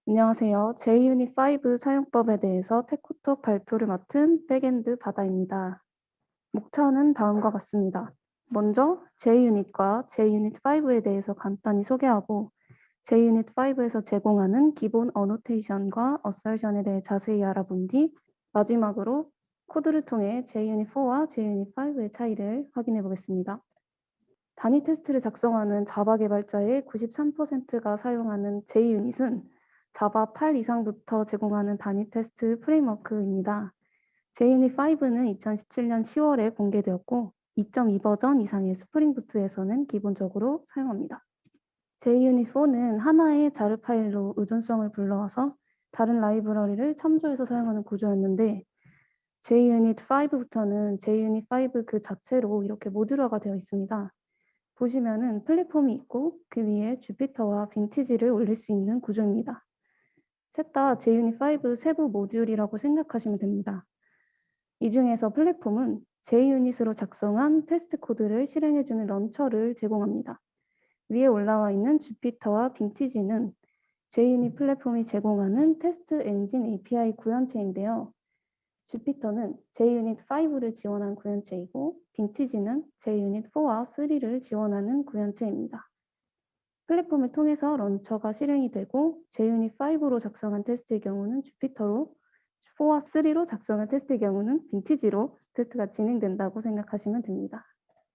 안녕하세요. JUnit 5 사용법에 대해서 테크톡 발표를 맡은 백엔드 바다입니다. 목차는 다음과 같습니다. 먼저 JUnit과 JUnit 5에 대해서 간단히 소개하고 JUnit 5에서 제공하는 기본 어노테이션과 어설션에 대해 자세히 알아본 뒤 마지막으로 코드를 통해 JUnit 4와 JUnit 5의 차이를 확인해 보겠습니다. 단위 테스트를 작성하는 자바 개발자의 93%가 사용하는 JUnit은 자바 8 이상부터 제공하는 단위 테스트 프레임워크입니다. JUnit 5는 2017년 10월에 공개되었고 2.2 버전 이상의 스프링부트에서는 기본적으로 사용합니다. JUnit 4는 하나의 자르 파일로 의존성을 불러와서 다른 라이브러리를 첨부해서 사용하는 구조였는데 JUnit 5부터는 JUnit 5 그 자체로 이렇게 모듈화가 되어 있습니다. 보시면은 플랫폼이 있고 그 위에 주피터와 빈티지를 올릴 수 있는 구조입니다. 셋 다 JUnit 5 세부 모듈이라고 생각하시면 됩니다. 이 중에서 플랫폼은 JUnit으로 작성한 테스트 코드를 실행해주는 런처를 제공합니다. 위에 올라와 있는 주피터와 빈티지는 JUnit 플랫폼이 제공하는 테스트 엔진 API 구현체인데요. 주피터는 JUnit 5를 지원한 구현체이고 빈티지는 JUnit 4와 3를 지원하는 구현체입니다. 플랫폼을 통해서 런처가 실행이 되고 JUnit 5로 작성한 테스트의 경우는 주피터로, 4와 3로 작성한 테스트의 경우는 빈티지로 테스트가 진행된다고 생각하시면 됩니다.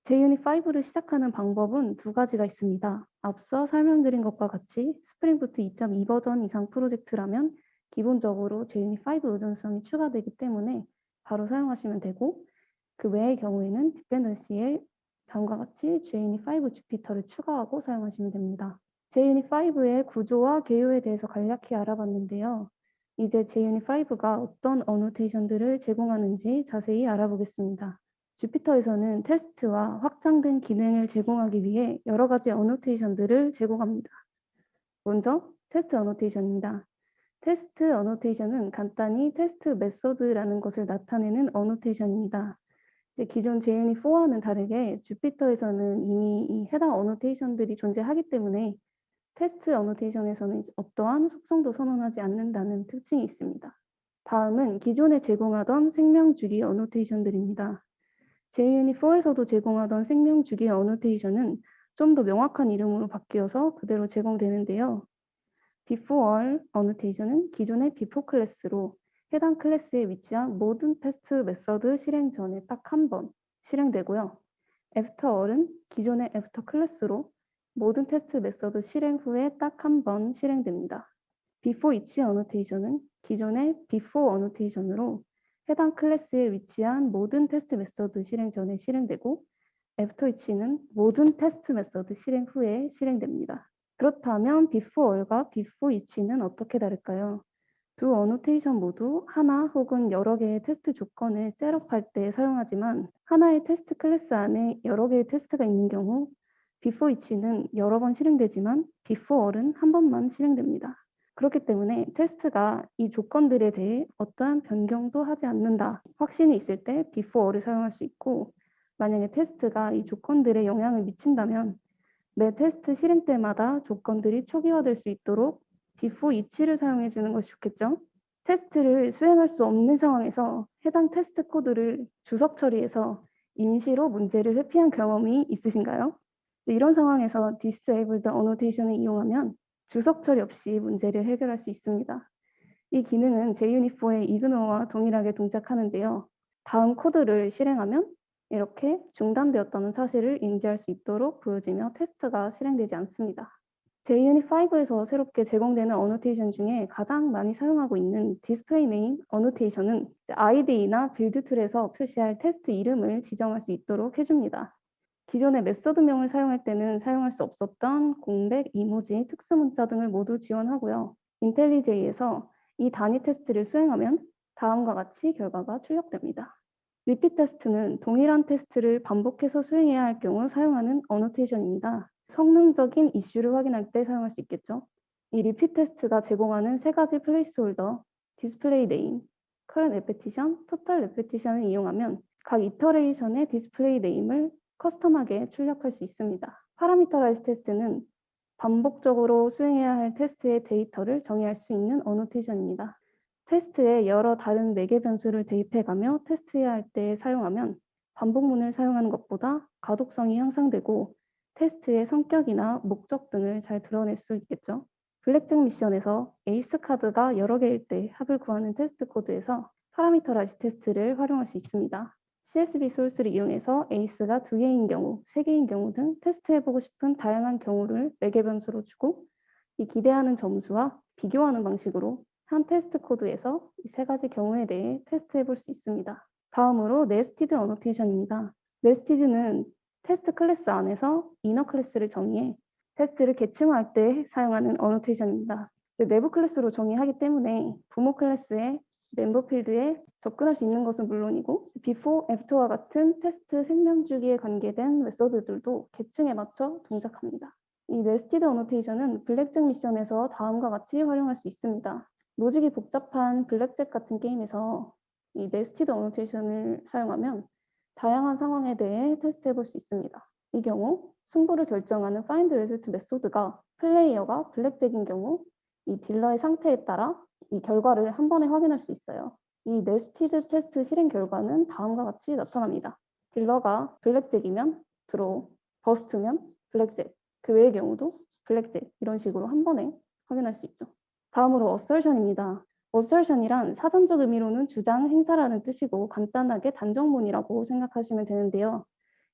JUnit 5를 시작하는 방법은 두 가지가 있습니다. 앞서 설명드린 것과 같이 스프링부트 2.2 버전 이상 프로젝트라면 기본적으로 JUnit 5 의존성이 추가되기 때문에 바로 사용하시면 되고 그 외의 경우에는 디펜던시에 다음과 같이 JUnit 5 주피터를 추가하고 사용하시면 됩니다. JUnit 5의 구조와 개요에 대해서 간략히 알아봤는데요. 이제 JUnit 5가 어떤 어노테이션들을 제공하는지 자세히 알아보겠습니다. 주피터에서는 테스트와 확장된 기능을 제공하기 위해 여러 가지 어노테이션들을 제공합니다. 먼저 테스트 어노테이션입니다. 테스트 어노테이션은 간단히 테스트 메서드라는 것을 나타내는 어노테이션입니다. 이제 기존 JUnit 4와는 다르게 주피터에서는 이미 이 해당 어노테이션들이 존재하기 때문에 테스트 어노테이션에서는 어떠한 속성도 선언하지 않는다는 특징이 있습니다. 다음은 기존에 제공하던 생명주기 어노테이션들입니다. JUnit 4에서도 제공하던 생명주기 어노테이션은 좀 더 명확한 이름으로 바뀌어서 그대로 제공되는데요. before 어노테이션은 기존의 before 클래스로 해당 클래스에 위치한 모든 테스트 메서드 실행 전에 딱 한 번 실행되고요. after는 기존의 after 클래스로 모든 테스트 메서드 실행 후에 딱 한 번 실행됩니다. before each 어노테이션은 기존의 before 어노테이션으로 해당 클래스에 위치한 모든 테스트 메서드 실행 전에 실행되고 after each는 모든 테스트 메서드 실행 후에 실행됩니다. 그렇다면 before과 before each는 어떻게 다를까요? 두 어노테이션 모두 하나 혹은 여러 개의 테스트 조건을 셋업할 때 사용하지만 하나의 테스트 클래스 안에 여러 개의 테스트가 있는 경우 before each는 여러 번 실행되지만 before는 한 번만 실행됩니다. 그렇기 때문에 테스트가 이 조건들에 대해 어떠한 변경도 하지 않는다. 확신이 있을 때 before를 사용할 수 있고 만약에 테스트가 이 조건들에 영향을 미친다면 매 테스트 실행 때마다 조건들이 초기화될 수 있도록 before each를 사용해 주는 것이 좋겠죠. 테스트를 수행할 수 없는 상황에서 해당 테스트 코드를 주석 처리해서 임시로 문제를 회피한 경험이 있으신가요? 이런 상황에서 disabled annotation을 이용하면 주석 처리 없이 문제를 해결할 수 있습니다. 이 기능은 JUnit4의 이그노와 동일하게 동작하는데요. 다음 코드를 실행하면 이렇게 중단되었다는 사실을 인지할 수 있도록 보여지며 테스트가 실행되지 않습니다. JUnit5에서 새롭게 제공되는 어노테이션 중에 가장 많이 사용하고 있는 디스플레이 네임 어노테이션은 IDE나 빌드 툴에서 표시할 테스트 이름을 지정할 수 있도록 해줍니다. 기존의 메서드명을 사용할 때는 사용할 수 없었던 공백, 이모지, 특수 문자 등을 모두 지원하고요. 인텔리제이에서 이 단위 테스트를 수행하면 다음과 같이 결과가 출력됩니다. 리핏 테스트는 동일한 테스트를 반복해서 수행해야 할 경우 사용하는 어노테이션입니다. 성능적인 이슈를 확인할 때 사용할 수 있겠죠. 이 리핏 테스트가 제공하는 세 가지 플레이스홀더, 디스플레이 네임, 커런트 레페티션, 토탈 레페티션을 이용하면 각 이터레이션의 디스플레이 네임을 커스텀하게 출력할 수 있습니다. 파라미터라이즈 테스트는 반복적으로 수행해야 할 테스트의 데이터를 정의할 수 있는 어노테이션입니다. 테스트에 여러 다른 매개 변수를 대입해가며 테스트해야 할 때 사용하면 반복문을 사용하는 것보다 가독성이 향상되고 테스트의 성격이나 목적 등을 잘 드러낼 수 있겠죠. 블랙잭 미션에서 에이스 카드가 여러 개일 때 합을 구하는 테스트 코드에서 파라미터라이즈 테스트를 활용할 수 있습니다. CSV 소스를 이용해서 에이스가 2개인 경우, 3개인 경우 등 테스트해보고 싶은 다양한 경우를 매개 변수로 주고 이 기대하는 점수와 비교하는 방식으로 한 테스트 코드에서 이 3가지 경우에 대해 테스트해볼 수 있습니다. 다음으로 네스티드 어노테이션입니다. 네스티드는 테스트 클래스 안에서 이너 클래스를 정의해 테스트를 계층화할 때 사용하는 어노테이션입니다. 내부 클래스로 정의하기 때문에 부모 클래스의 멤버 필드에 접근할 수 있는 것은 물론이고 before, after와 같은 테스트 생명 주기에 관계된 메소드들도 계층에 맞춰 동작합니다. 이 네스티드 어노테이션은 블랙잭 미션에서 다음과 같이 활용할 수 있습니다. 로직이 복잡한 블랙잭 같은 게임에서 이 네스티드 어노테이션을 사용하면 다양한 상황에 대해 테스트해 볼 수 있습니다. 이 경우 승부를 결정하는 find result 메소드가 플레이어가 블랙잭인 경우 이 딜러의 상태에 따라 이 결과를 한 번에 확인할 수 있어요. 이 네스티드 테스트 실행 결과는 다음과 같이 나타납니다. 딜러가 블랙잭이면 드로우, 버스트면 블랙잭, 그 외의 경우도 블랙잭 이런 식으로 한 번에 확인할 수 있죠. 다음으로 assertion입니다. assertion이란 사전적 의미로는 주장, 행사라는 뜻이고 간단하게 단정문이라고 생각하시면 되는데요.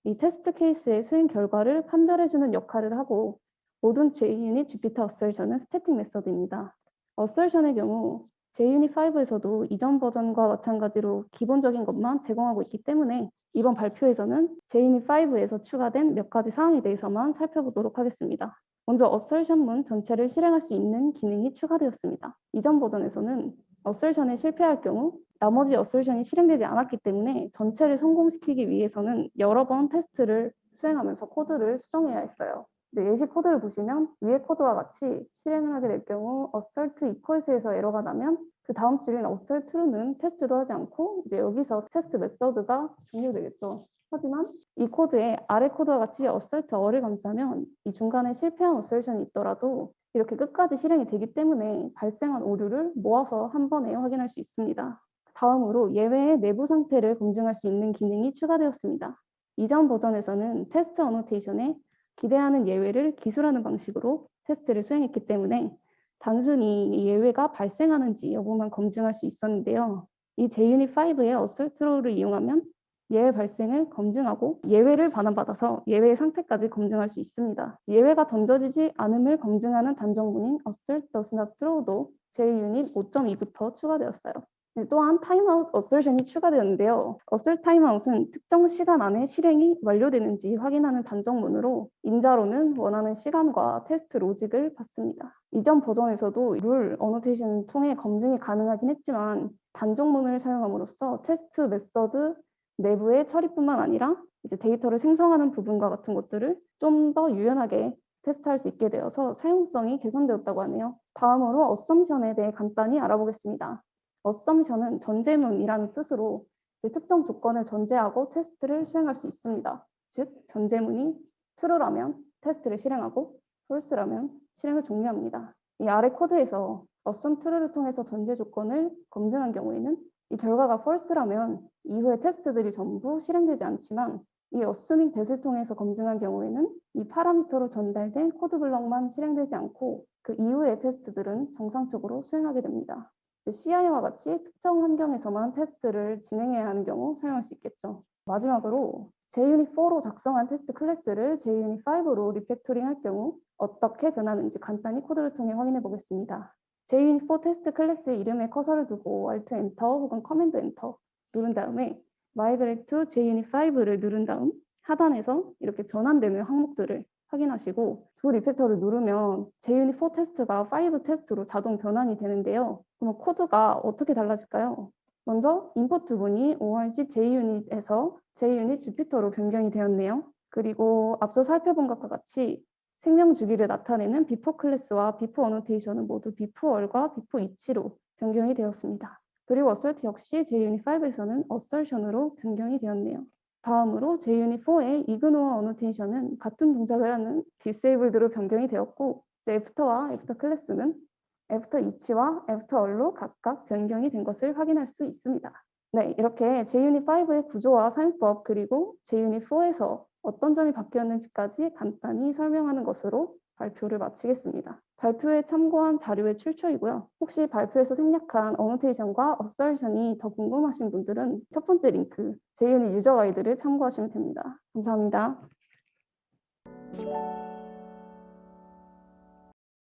이 테스트 케이스의 수행 결과를 판별해주는 역할을 하고 모든 JUnit Jupyter assertion은 스태틱 메서드입니다. assertion의 경우 JUnit 5에서도 이전 버전과 마찬가지로 기본적인 것만 제공하고 있기 때문에 이번 발표에서는 JUnit 5에서 추가된 몇 가지 사항에 대해서만 살펴보도록 하겠습니다. 먼저 assertion문 전체를 실행할 수 있는 기능이 추가되었습니다. 이전 버전에서는 assertion에 실패할 경우 나머지 assertion이 실행되지 않았기 때문에 전체를 성공시키기 위해서는 여러 번 테스트를 수행하면서 코드를 수정해야 했어요. 이제 예시 코드를 보시면 위의 코드와 같이 실행을 하게 될 경우 assert equals에서 에러가 나면 그 다음 줄인 assert true는 테스트도 하지 않고 이제 여기서 테스트 메서드가 종료되겠죠. 하지만 이 코드에 아래 코드와 같이 assert or를 감싸면 이 중간에 실패한 assertion이 있더라도 이렇게 끝까지 실행이 되기 때문에 발생한 오류를 모아서 한 번에 확인할 수 있습니다. 다음으로 예외의 내부 상태를 검증할 수 있는 기능이 추가되었습니다. 이전 버전에서는 테스트 어노테이션에 기대하는 예외를 기술하는 방식으로 테스트를 수행했기 때문에 단순히 예외가 발생하는지 여부만 검증할 수 있었는데요. 이 JUnit 5의 assert throw를 이용하면 예외 발생을 검증하고 예외를 반환받아서 예외의 상태까지 검증할 수 있습니다. 예외가 던져지지 않음을 검증하는 단정문인 assert does not throw도 JUnit 5.2부터 추가되었어요. 또한 타임아웃 assertion이 추가되었는데요. assert 타임아웃은 특정 시간 안에 실행이 완료되는지 확인하는 단정문으로 인자로는 원하는 시간과 테스트 로직을 받습니다. 이전 버전에서도 룰 어노테이션을 통해 검증이 가능하긴 했지만 단정문을 사용함으로써 테스트 메서드 내부의 처리뿐만 아니라 이제 데이터를 생성하는 부분과 같은 것들을 좀 더 유연하게 테스트할 수 있게 되어서 사용성이 개선되었다고 하네요. 다음으로 assumption에 대해 간단히 알아보겠습니다. assumption은 전제문이라는 뜻으로 특정 조건을 전제하고 테스트를 수행할 수 있습니다. 즉, 전제문이 true라면 테스트를 실행하고 false라면 실행을 종료합니다. 이 아래 코드에서 assume true를 통해서 전제 조건을 검증한 경우에는 이 결과가 false라면 이후의 테스트들이 전부 실행되지 않지만 이 assuming that을 통해서 검증한 경우에는 이 파라미터로 전달된 코드 블럭만 실행되지 않고 그 이후의 테스트들은 정상적으로 수행하게 됩니다. CI와 같이 특정 환경에서만 테스트를 진행해야 하는 경우 사용할 수 있겠죠. 마지막으로 JUnit4로 작성한 테스트 클래스를 JUnit5로 리팩토링 할 경우 어떻게 변하는지 간단히 코드를 통해 확인해 보겠습니다. JUnit4 테스트 클래스의 이름에 커서를 두고 Alt Enter 혹은 Command Enter 누른 다음에 Migrate to JUnit5를 누른 다음 하단에서 이렇게 변환되는 항목들을 확인하시고 두 리팩터를 누르면 JUnit4 테스트가 5 테스트로 자동 변환이 되는데요. 그럼 코드가 어떻게 달라질까요? 먼저 인풋 부분이 org JUnit에서 JUnit Jupyter로 변경이 되었네요. 그리고 앞서 살펴본 것과 같이 생명 주기를 나타내는 before 클래스와 before annotation은 모두 before과 before each로 변경이 되었습니다. 그리고 assert 역시 JUnit5에서는 assertion으로 변경이 되었네요. 다음으로 JUnit4의 이그노어 어노테이션은 같은 동작을 하는 disabled로 변경이 되었고, 이제 after와 after 클래스는 after each와 after all로 각각 변경이 된 것을 확인할 수 있습니다. 네, 이렇게 JUnit5의 구조와 사용법 그리고 JUnit4에서 어떤 점이 바뀌었는지까지 간단히 설명하는 것으로 발표를 마치겠습니다. 발표에 참고한 자료의 출처이고요. 혹시 발표에서 생략한 어노테이션과 어설션이 더 궁금하신 분들은 첫 번째 링크 JUnit 유저 가이드를 참고하시면 됩니다. 감사합니다.